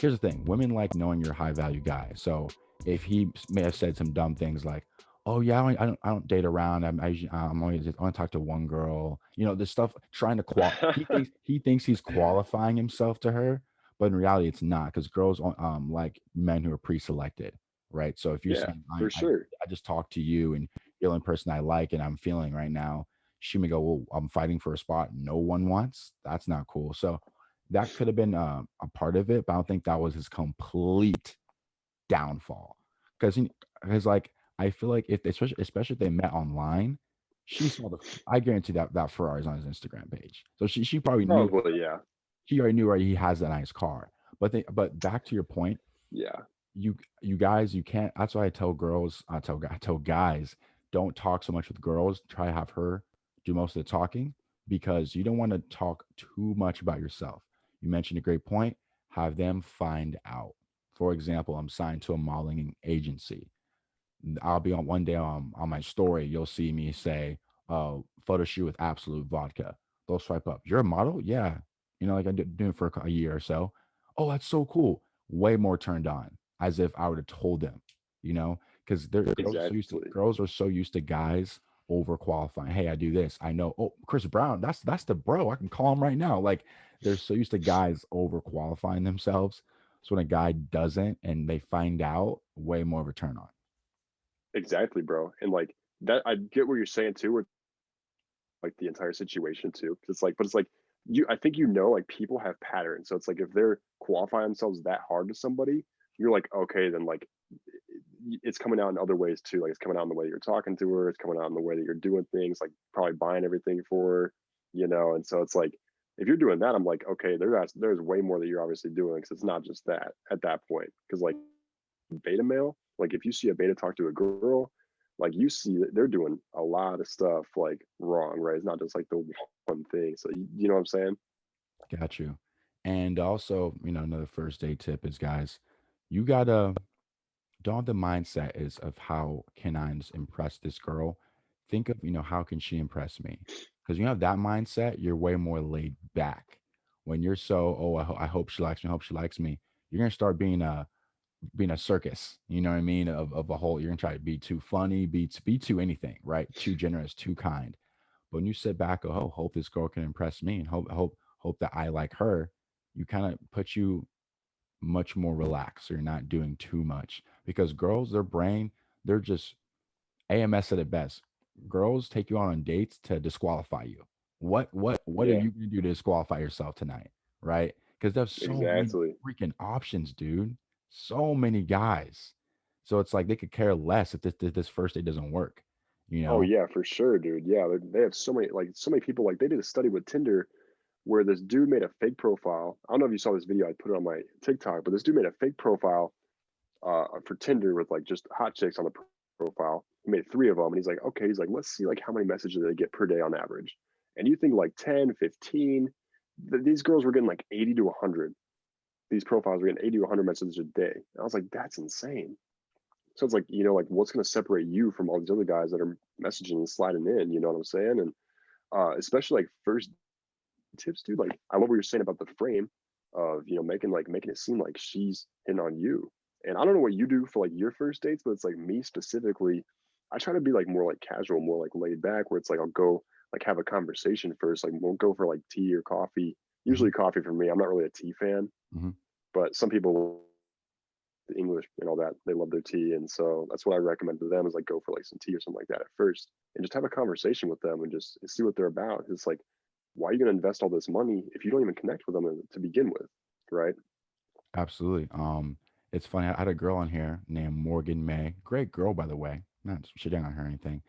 Here's the thing: women like knowing you're a high value guy. So if he may have said some dumb things like, "Oh yeah, I don't date around. I'm only I only talk to one girl." You know, this stuff trying to he thinks he's qualifying himself to her, but in reality, it's not because girls like men who are pre-selected, right? So if you're Yeah, saying for sure. I just talked to you and you're the only person I like and I'm feeling right now, she may go, "Well, I'm fighting for a spot no one wants." That's not cool. So that could have been a part of it, but I don't think that was his complete downfall. Because like I feel like if especially if they met online, she saw the I guarantee that Ferrari's on his Instagram page, so she probably knew Probably, yeah. she already knew right he has a nice car. But back to your point, Yeah. you guys you can't. That's why I tell girls, I tell guys, don't talk so much with girls. Try to have her do most of the talking because you don't want to talk too much about yourself. You mentioned a great point. Have them find out. For example, I'm signed to a modeling agency. I'll be on one day on my story. You'll see me say, photo shoot with Absolute Vodka. They'll swipe up. You're a model? Yeah. Like I did doing for a year or so. Oh, that's so cool. Way more turned on as if I would have told them, because Exactly. girls are so used to guys overqualifying. Hey, I do this. I know. Oh, Chris Brown, that's the bro. I can call him right now. Like they're so used to guys overqualifying themselves. So when a guy doesn't and they find out, way more of a turn on. Exactly, bro. And like that, I get what you're saying too, with like the entire situation too. 'Cause it's like, but it's like I think like people have patterns. So it's like if they're qualifying themselves that hard to somebody, you're like, okay, then like it's coming out in other ways too. Like it's coming out in the way you're talking to her. It's coming out in the way that you're doing things, like probably buying everything for her, And so it's like if you're doing that, I'm like, okay, there's way more that you're obviously doing because it's not just that at that point. Because like beta male, like if you see a beta talk to a girl, like you see that they're doing a lot of stuff like wrong, right? It's not just like the one thing. So you know what I'm saying? Got you. And also, another first date tip is, guys, you gotta don't the mindset is of how can I impress this girl. Think of, how can she impress me? Because you have that mindset, you're way more laid back. When you're so, oh, I hope she likes me, I hope she likes me, you're gonna start being a circus, you know what I mean? Of a whole, you're gonna try to be too funny, be too anything, right? Too generous, too kind. But when you sit back, oh, hope this girl can impress me and hope that I like her, you kind of put you much more relaxed. So you're not doing too much because girls, their brain, they're just AMS at it best. Girls take you on dates to disqualify you. What are Yeah, you gonna do to disqualify yourself tonight? Right? Because there's so many exactly. freaking options, dude. So many guys. So it's like they could care less if this first date doesn't work, you Oh know? yeah, for sure, dude. Yeah, they have so many people. Like they did a study with Tinder where this dude made a fake profile. I don't know if you saw this video. I put it on my TikTok, but this dude made a fake profile for Tinder with like just hot chicks on the profile. He made three of them, and he's like, let's see like how many messages they get per day on average. And you think like 10, 15, these girls were getting like 80 to 100. These profiles were getting 80 to 100 messages a day. And I was like, that's insane. So it's like, like what's going to separate you from all these other guys that are messaging and sliding in, you know what I'm saying? And especially like first tips, dude. Like I love what you're saying about the frame of making it seem like she's hitting on you. And I don't know what you do for like your first dates, but it's like me specifically. I try to be like more like casual, more like laid back, where it's like I'll go like have a conversation first. Like we'll go for like tea or coffee. Hmm. Usually coffee for me. I'm not really a tea fan, Hmm. but some people the English and all that they love their tea, and so that's what I recommend to them is like go for like some tea or something like that at first, and just have a conversation with them and just see what they're about. It's like why are you going to invest all this money if you don't even connect with them to begin with, right? Absolutely. It's funny. I had a girl on here named Morgan May. Great girl, by the way. Not shitting on her or anything.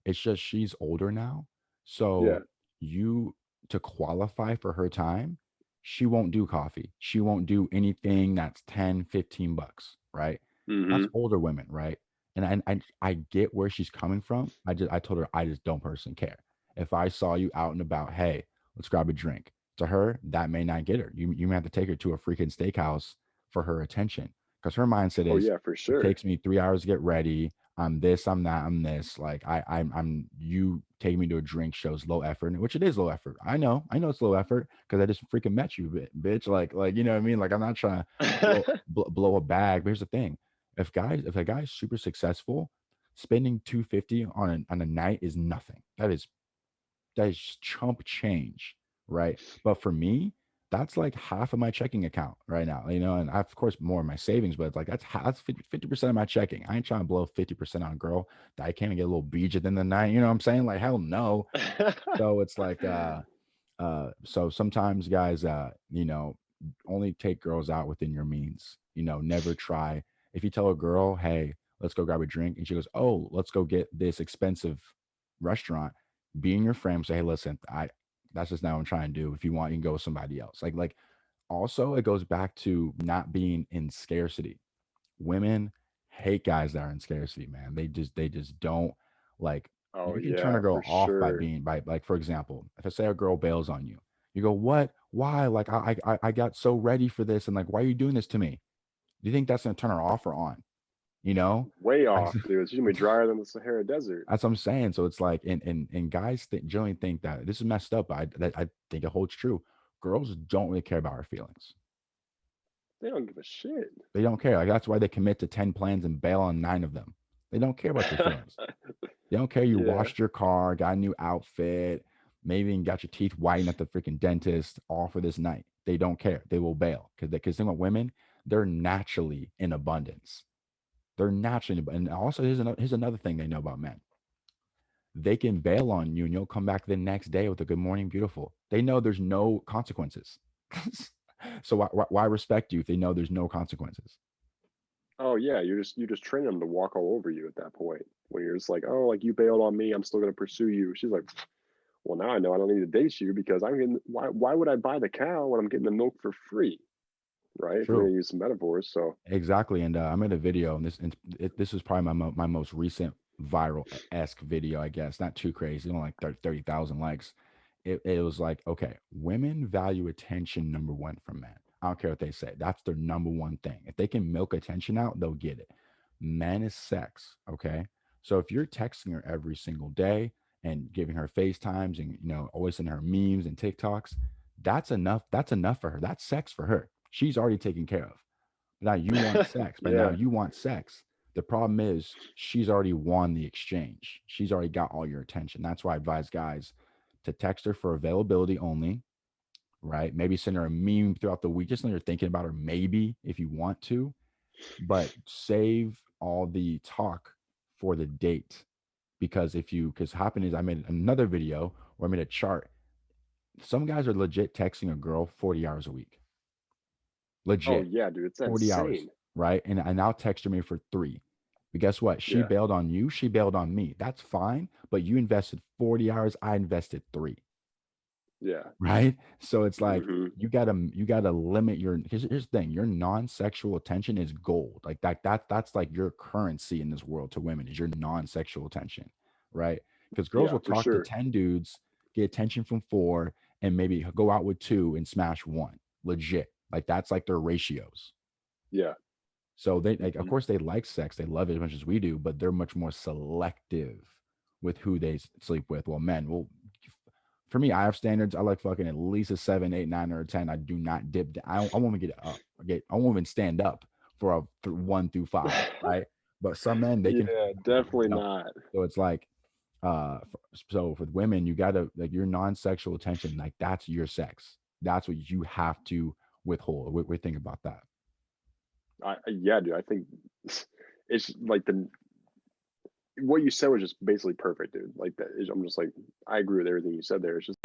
It's just she's older now. Yeah. So you to qualify for her time, she won't do coffee. She won't do anything that's 10, 15 bucks, right? That's Hmm. older women, right? And I get where she's coming from. I told her I just don't personally care. If I saw you out and about, hey, let's grab a drink. To her, that may not get her. You may have to take her to a freaking steakhouse for her attention because her mindset Oh is yeah, for it sure. takes me 3 hours to get ready. I'm this, I'm that, I'm this. Like I'm you take me to a drink shows low effort, which it is low effort. I know it's low effort because I just freaking met you, bitch. Like you know what I mean? Like I'm not trying to blow a bag. But here's the thing: if a guy's super successful, spending 250 on a night is nothing. That is chump change, right? But for me, that's like half of my checking account right now, you know, and I have, of course, more of my savings, but like that's 50% of my checking. I ain't trying to blow 50% on a girl that I can't even get a little beach at the end of the night. You know what I'm saying? Like, hell no. So it's like, so sometimes guys, you know, only take girls out within your means. You know, never try. If you tell a girl, hey, let's go grab a drink, and she goes, oh, let's go get this expensive restaurant, be in your frame, say, hey, listen, that's just not what I'm trying to do. If you want, you can go with somebody else. Like also it goes back to not being in scarcity. Women hate guys that are in scarcity, man. They just don't like. Oh You can turn a yeah, for girl off by sure. being by like, for example, if I say a girl bails on you, you go, what? Why? Like I got so ready for this, and like, why are you doing this to me? Do you think that's gonna turn her off or on? You know? Way Like, off, dude. It's usually drier than the Sahara Desert. that's what I'm saying. So it's like, and guys generally think that this is messed up, but I think it holds true. Girls don't really care about our feelings. They don't give a shit. They don't care. Like that's why they commit to 10 plans and bail on 9 of them. They don't care about your feelings. They don't care you Yeah. washed your car, got a new outfit, maybe even got your teeth whitened at the freaking dentist, all for this night. They don't care. They will bail because think about women, they're naturally in abundance. They're naturally, and also here's another thing they know about men. They can bail on you and you'll come back the next day with a good morning, beautiful. They know there's no consequences. So why respect you if they know there's no consequences? Oh yeah, you're just training them to walk all over you at that point. When you're just like, oh, like you bailed on me, I'm still gonna pursue you. She's like, well, now I know I don't need to date you because I'm getting. Why would I buy the cow when I'm getting the milk for free? Right? If we're True. gonna use some metaphors, so Exactly. And I made a video, and this is probably my most recent viral esque video, I guess. Not too crazy, only like 30,000 likes. It was like, okay, women value attention number one from men. I don't care what they say. That's their number one thing. If they can milk attention out, they'll get it. Men is sex. Okay. So if you're texting her every single day and giving her FaceTimes and always sending her memes and TikToks, that's enough. That's enough for her. That's sex for her. She's already taken care of. Now you want sex, but now yeah, you want sex. The problem is she's already won the exchange. She's already got all your attention. That's why I advise guys to text her for availability only, right? Maybe send her a meme throughout the week, just when you're thinking about her, maybe if you want to, but save all the talk for the date. Because happened is I made another video where I made a chart. Some guys are legit texting a girl 40 hours a week. oh Legit. yeah, dude, it's 40 hours, insane. right? And now texted me for 3. But guess what? She Yeah, bailed on you. She bailed on me. That's fine. But you invested 40 hours. I invested 3, yeah, right? So it's like hmm you gotta limit your. Here's the thing: your non-sexual attention is gold. Like that's like your currency in this world to women is your non-sexual attention, right? Because girls yeah, will for talk to sure. 10 dudes, get attention from 4, and maybe go out with 2 and smash 1. Legit. Like that's like their ratios. Yeah, So they like, of hmm course, they like sex, they love it as much as we do, but they're much more selective with who they sleep with. Well, men, well, for me, I have standards. I like fucking at least a 7, 8, 9, or a 10. I do not dip. I won't even get up. I won't even stand up for a 1 through 5, right? But some men they can yeah, definitely jump. not. So it's like, so for women, you gotta like your non-sexual attention, like that's your sex. That's what you have to withhold. We think about that. Yeah, dude, I think it's like the what you said was just basically perfect, dude. Like that, I'm just like I agree with everything you said there. It's just